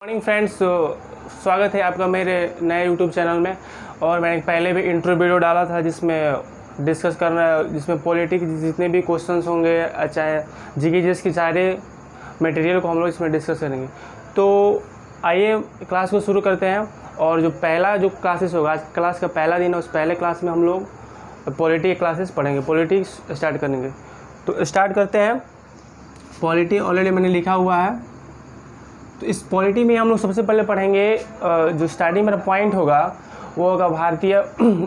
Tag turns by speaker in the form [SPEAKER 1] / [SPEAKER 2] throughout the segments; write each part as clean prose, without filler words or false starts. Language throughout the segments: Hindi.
[SPEAKER 1] मॉर्निंग फ्रेंड्स, स्वागत है आपका मेरे नए यूट्यूब चैनल में। और मैंने पहले भी इंट्रो वीडियो डाला था जिसमें डिस्कस करना, जिसमें पॉलिटिक्स जितने भी क्वेश्चंस होंगे, चाहे जीके की सारे मटेरियल को हम लोग इसमें डिस्कस करेंगे। तो आइए क्लास को शुरू करते हैं। और जो पहला जो क्लासेस होगा, आज क्लास का पहला दिन है, उस पहले क्लास में हम लोग पॉलिटिक्स क्लासेस पढ़ेंगे, पॉलिटिक्स स्टार्ट करेंगे। तो स्टार्ट करते हैं। पॉलिटी ऑलरेडी मैंने लिखा हुआ है। तो इस पॉलिटी में हम लोग सबसे पहले पढ़ेंगे, जो स्टार्टिंग मेरा पॉइंट होगा वो होगा वो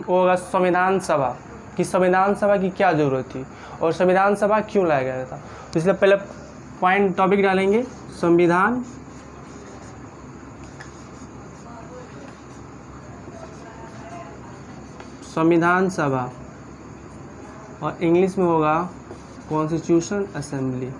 [SPEAKER 1] होगा संविधान सभा कि संविधान सभा की क्या ज़रूरत थी और संविधान सभा क्यों लाया गया था। तो इसलिए पहले पॉइंट टॉपिक डालेंगे संविधान सभा, और इंग्लिश में होगा कॉन्स्टिट्यूशन असेंबली।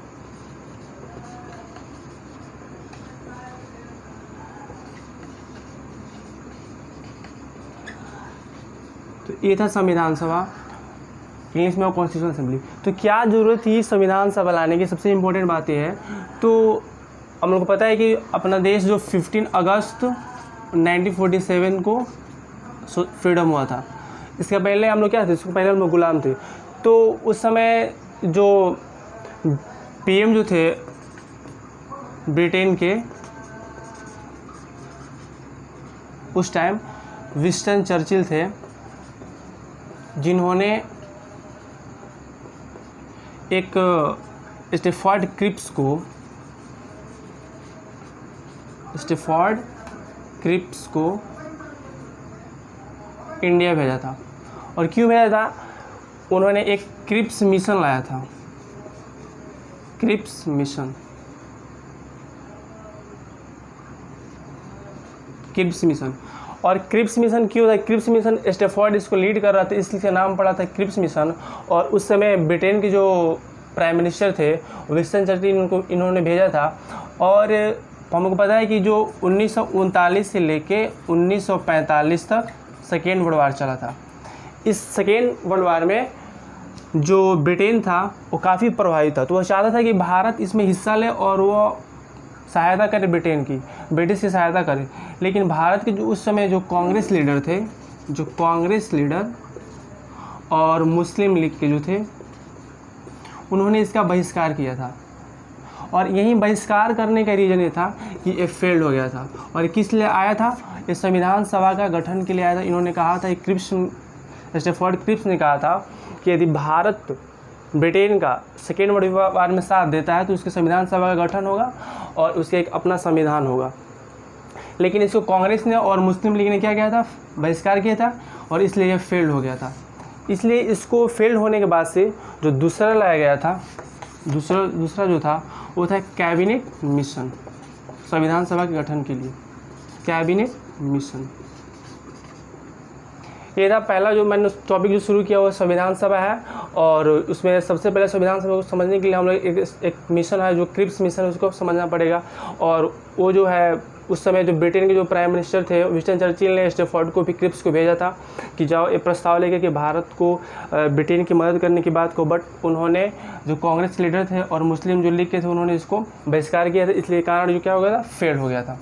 [SPEAKER 1] तो ये था संविधान सभा, इंग्लिश में कॉन्स्टिट्यूशन असेंबली। तो क्या ज़रूरत थी संविधान सभा लाने की, सबसे इम्पोर्टेंट बात यह है। तो हम लोग को पता है कि अपना देश जो 15 अगस्त 1947 को फ्रीडम हुआ था। इसके पहले हम लोग क्या थे, इसको पहले हम लोग गुलाम थे। तो उस समय जो पीएम जो थे ब्रिटेन के, उस टाइम विंस्टन चर्चिल थे, जिन्होंने एक स्टैफोर्ड क्रिप्स को इंडिया भेजा था। और क्यों भेजा था? उन्होंने एक क्रिप्स मिशन लाया था, क्रिप्स मिशन। और क्रिप्स मिशन क्यों था? क्रिप्स मिशन स्टैफोर्ड इसको लीड कर रहा था, इसलिए नाम पड़ा था क्रिप्स मिशन। और उस समय ब्रिटेन के जो प्राइम मिनिस्टर थे विंस्टन चर्चिल, इन्होंने भेजा था। और हमको पता है कि जो 1939 से लेके 1945 तक सेकेंड वर्ल्ड वार चला था। इस सेकेंड वर्ल्ड वार में जो ब्रिटेन था वो काफ़ी प्रभावित था। तो वह चाहता था कि भारत इसमें हिस्सा ले और वो सहायता करे, ब्रिटिश की सहायता करे। लेकिन भारत के जो उस समय जो कांग्रेस लीडर और मुस्लिम लीग के जो थे, उन्होंने इसका बहिष्कार किया था। और यही बहिष्कार करने का रीज़न ये था कि ये फेल्ड हो गया था। और किस लिए आया था? ये संविधान सभा का गठन के लिए आया था। इन्होंने कहा था, स्टैफोर्ड क्रिप्स ने कहा था कि यदि भारत ब्रिटेन का सेकेंड वर्ल्ड वार में साथ देता है तो उसके संविधान सभा का गठन होगा और उसके एक अपना संविधान होगा। लेकिन इसको कांग्रेस ने और मुस्लिम लीग ने क्या किया था? बहिष्कार किया था, और इसलिए यह फेल्ड हो गया था। इसलिए इसको फेल्ड होने के बाद से जो दूसरा लाया गया था, दूसरा जो था वो था कैबिनेट मिशन, संविधान सभा के गठन के लिए कैबिनेट मिशन। ये था पहला जो मैंने टॉपिक जो शुरू किया वो संविधान सभा है। और उसमें सबसे पहले संविधान सभा को समझने के लिए हम लोग एक मिशन है जो क्रिप्स मिशन है, उसको समझना पड़ेगा। और वो जो है उस समय जो ब्रिटेन के जो प्राइम मिनिस्टर थे विंस्टन चर्चिल ने स्टैफोर्ड को भी क्रिप्स को भेजा था कि जाओ ये प्रस्ताव लेकर कि भारत को ब्रिटेन की मदद करने की बात को। बट उन्होंने जो कांग्रेस लीडर थे और मुस्लिम जो लीग के थे, उन्होंने इसको बहिष्कार किया था। इसलिए कारण जो क्या हो गया था, फेल हो गया था।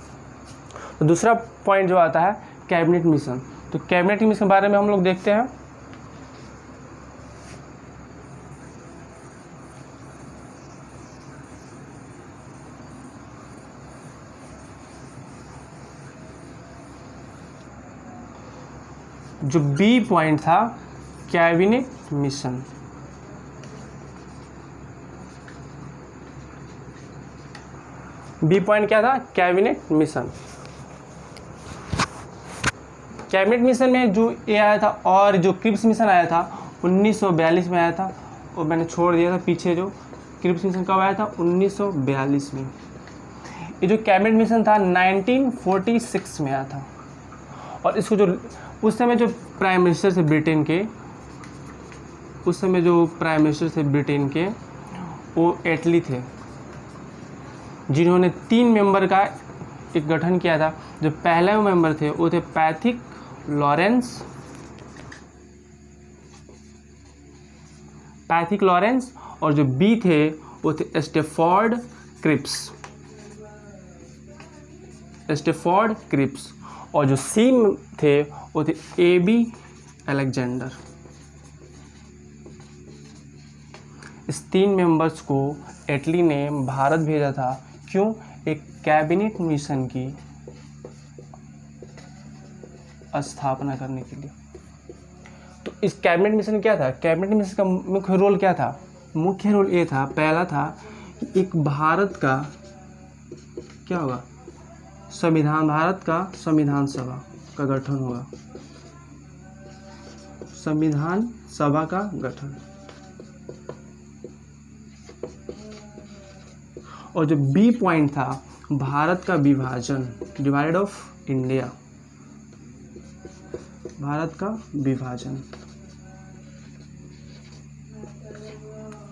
[SPEAKER 1] तो दूसरा पॉइंट जो आता है कैबिनेट मिशन। तो कैबिनेट मिशन के बारे में हम लोग देखते हैं। जो बी पॉइंट था कैबिनेट मिशन, बी पॉइंट क्या था? Cabinet mission. कैबिनेट मिशन में जो ये आया था और जो क्रिप्स मिशन आया था 1942 में आया था, और मैंने छोड़ दिया था पीछे। जो क्रिप्स मिशन कब आया था? 1942 में। ये जो कैबिनेट मिशन था 1946 में आया था। और इसको जो उस समय जो प्राइम मिनिस्टर थे ब्रिटेन के, वो एटली थे, जिन्होंने 3 मेंबर का एक गठन किया था। जो पहले वो मेंबर थे वो थे पैथिक लॉरेंस, और जो बी थे वो थे स्टैफोर्ड क्रिप्स। स्टेफोर्ड क्रिप्स, और जो सी थे वो थे AB अलेक्जेंडर। इस 3 मेंबर्स को एटली ने भारत भेजा था। क्यों? एक कैबिनेट मिशन की स्थापना करने के लिए। तो इस कैबिनेट मिशन क्या था? कैबिनेट मिशन का मुख्य रोल क्या था? मुख्य रोल ये था, पहला था कि एक भारत का क्या होगा, संविधान, भारत का संविधान सभा का गठन होगा, संविधान सभा का गठन। और जो बी पॉइंट था, भारत का विभाजन, डिवाइड ऑफ इंडिया, भारत का विभाजन।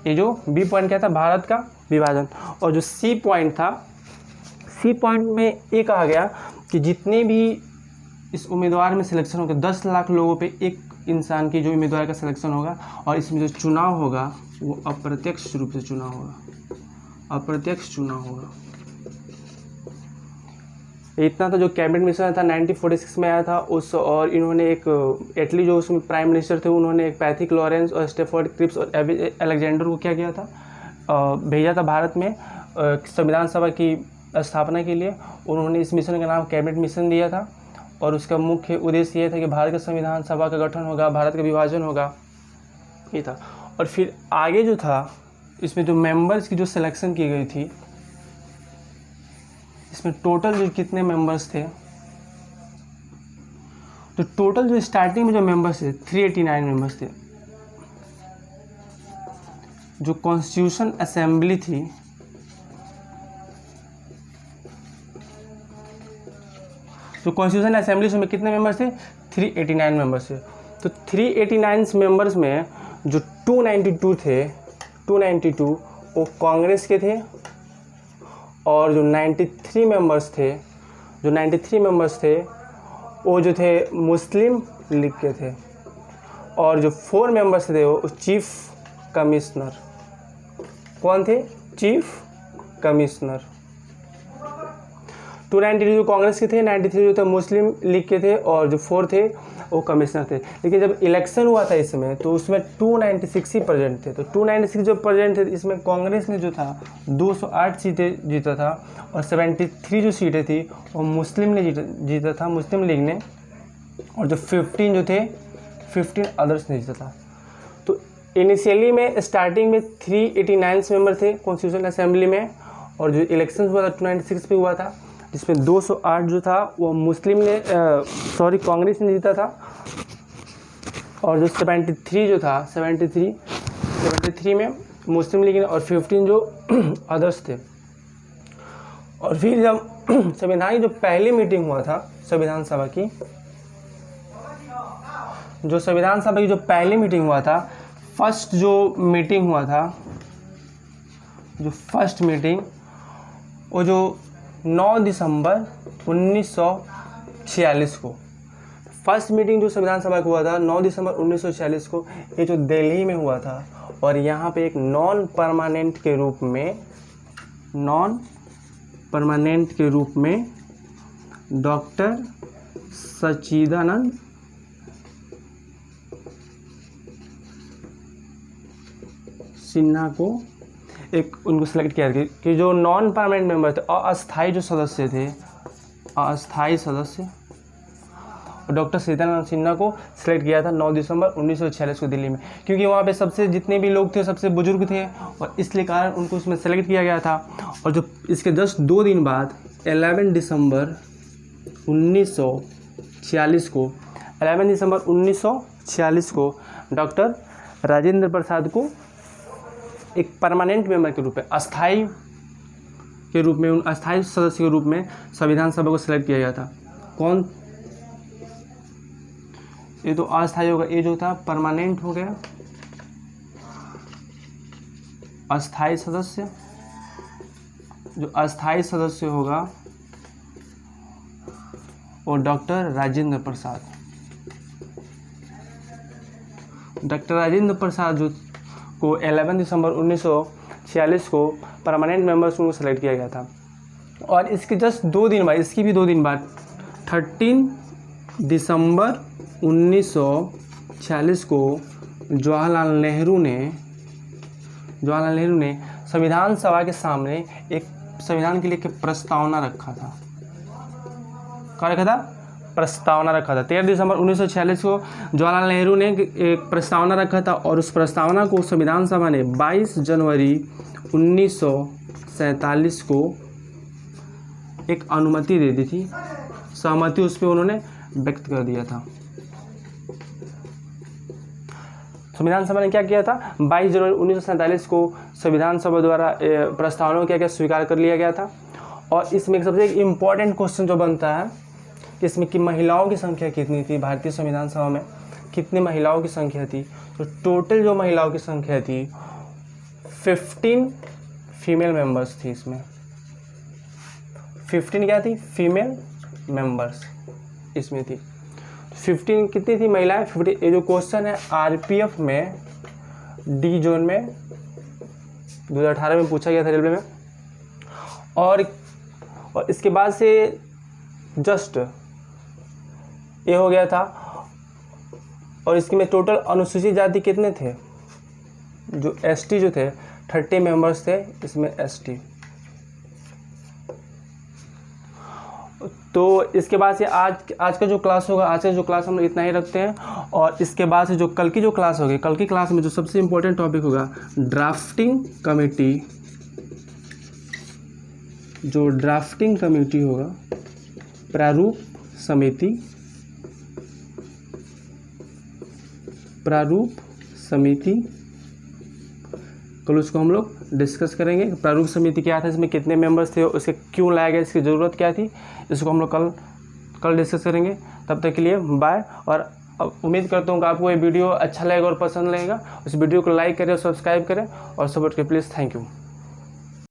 [SPEAKER 1] ये जो बी पॉइंट क्या था, भारत का विभाजन। और जो सी पॉइंट था, सी पॉइंट में ये कहा गया कि जितने भी इस उम्मीदवार में सिलेक्शन होगा, 10 लाख लोगों पे एक इंसान की जो उम्मीदवार का सिलेक्शन होगा, और इसमें जो चुनाव होगा वो अप्रत्यक्ष रूप से चुनाव होगा, अप्रत्यक्ष चुनाव होगा। इतना तो जो कैबिनेट मिशन था 1946 में आया था उस, और इन्होंने एक एटली जो उसमें प्राइम मिनिस्टर थे, उन्होंने एक पैथिक लॉरेंस और स्टेफोर्ड क्रिप्स और अलेक्जेंडर को क्या किया था, भेजा था भारत में संविधान सभा की स्थापना के लिए। उन्होंने इस मिशन का नाम कैबिनेट मिशन दिया था, और उसका मुख्य उद्देश्य ये था कि भारत का संविधान सभा का गठन होगा, भारत का विभाजन होगा, ये था। और फिर आगे जो था, इसमें जो मेंबर्स की जो सिलेक्शन की गई थी, इसमें टोटल जो कितने मेंबर्स थे, तो टोटल जो स्टार्टिंग में जो मेंबर्स थे 389 मेंबर्स थे। जो कॉन्स्टिट्यूशन असेंबली थी, तो कॉन्स्टिट्यूशन असेंबली में कितने मेंबर्स थे, 389 मेंबर्स थे। तो 389 मेंबर्स में जो 292 थे, 292 वो कांग्रेस के थे, और जो 93 मेंबर्स थे, जो 93 मेंबर्स थे वो जो थे मुस्लिम लीग के थे, और जो 4 मेंबर्स थे वो चीफ कमिश्नर। कौन थे? Chief commissioner. 292 जो कांग्रेस के थे, 93 जो थे मुस्लिम लीग के थे, और जो 4 थे वो कमिश्नर थे। लेकिन जब इलेक्शन हुआ था इसमें, तो उसमें 296 ही प्रेजेंट थे। तो 296 जो प्रेजेंट थे, इसमें कांग्रेस ने जो था 208 सीटें जीता था, और 73 जो सीटें थी वो मुस्लिम ने जीता था, मुस्लिम लीग ने, और जो 15 जो थे 15 अदर्स ने जीता था। तो इनिशियली में स्टार्टिंग में 389 मेंबर थे कॉन्स्टिट्यूशन असेंबली में, और जो इलेक्शन हुआ था 296 पे हुआ था, जिसमें 208 जो था वो मुस्लिम ने कांग्रेस ने जीता था, और जो 73 जो था 73 में मुस्लिम लीग ने, और 15 जो अदर्स थे। और फिर जब संविधान की जो पहली मीटिंग हुआ था संविधान सभा की, जो संविधान सभा की जो पहली मीटिंग हुआ था, फर्स्ट जो मीटिंग हुआ था, जो फर्स्ट मीटिंग वो जो 9 दिसंबर 1946 को, फर्स्ट मीटिंग जो संविधान सभा को हुआ था 9 दिसंबर 1946 को, ये जो दिल्ली में हुआ था। और यहाँ पे एक नॉन परमानेंट के रूप में डॉक्टर सच्चिदानंद सिन्हा को उनको सेलेक्ट किया गया कि जो नॉन परमानेंट मेंबर थे, अस्थायी जो सदस्य थे, अस्थायी सदस्य, डॉक्टर सच्चिदानंद सिन्हा को सिलेक्ट किया था 9 दिसंबर 1946 को दिल्ली में, क्योंकि वहाँ पे सबसे जितने भी लोग थे सबसे बुजुर्ग थे, और इसलिए कारण उनको उसमें सेलेक्ट किया गया था। और जो इसके 2 दिन बाद 11 दिसंबर 1946 को डॉक्टर राजेंद्र प्रसाद को एक परमानेंट मेंबर के रूप में, अस्थाई सदस्य के रूप में संविधान सभा को सिलेक्ट किया गया था। कौन? ये तो अस्थाई होगा, ये जो था परमानेंट हो गया, अस्थाई सदस्य। जो अस्थाई सदस्य होगा वो डॉक्टर राजेंद्र प्रसाद। डॉक्टर राजेंद्र प्रसाद जो को 11 दिसंबर 1946 को परमानेंट मेंबर्स को सेलेक्ट किया गया था। और इसके जस्ट 2 दिन बाद, इसकी भी 2 दिन बाद 13 दिसंबर 1946 को जवाहरलाल नेहरू ने संविधान सभा के सामने एक संविधान के लिए एक प्रस्तावना रखा था। क्या रखा था? प्रस्तावना रखा था। 13 दिसंबर 1946 को जवाहरलाल नेहरू ने एक प्रस्तावना रखा था और उस प्रस्तावना को संविधान सभा ने 22 जनवरी 1947 को एक अनुमति दे दी थी, सहमति उस पर उन्होंने व्यक्त कर दिया था। संविधान सभा ने क्या किया था? 22 जनवरी 1947 को संविधान सभा द्वारा प्रस्तावना को क्या स्वीकार कर लिया गया था। और इसमें सबसे एक इम्पॉर्टेंट क्वेश्चन जो बनता है कि इसमें कि महिलाओं की संख्या कितनी थी भारतीय संविधान सभा में, कितनी महिलाओं की संख्या थी? तो टोटल जो महिलाओं की संख्या थी 15 फीमेल मेंबर्स थी। इसमें 15 क्या थी? फीमेल मेंबर्स इसमें थी। 15 कितनी थी महिलाएं? 50। ये जो क्वेश्चन है आरपीएफ में डी जोन में 2018 में पूछा गया था रेलवे में। और इसके बाद से जस्ट ये हो गया था। और इसके में टोटल अनुसूचित जाति कितने थे? जो एसटी जो थे 30 मेंबर्स थे इसमें एसटी। तो इसके बाद से आज का जो क्लास होगा, आज का जो क्लास हम लोग इतना ही रखते हैं। और इसके बाद से जो कल की जो क्लास होगी, कल की क्लास में जो सबसे इम्पोर्टेंट टॉपिक होगा ड्राफ्टिंग कमेटी। जो ड्राफ्टिंग कमेटी होगा, प्रारूप समिति कल उसको हम लोग डिस्कस करेंगे। प्रारूप समिति क्या था, इसमें कितने मेंबर्स थे, उसके क्यों लाया गया, इसकी ज़रूरत क्या थी, इसको हम लोग कल डिस्कस करेंगे। तब तक के लिए बाय। और उम्मीद करता हूँ कि आपको ये वीडियो अच्छा लगेगा और पसंद लगेगा। उस वीडियो को लाइक करें और सब्सक्राइब करें और सपोर्ट करें प्लीज़। Thank you.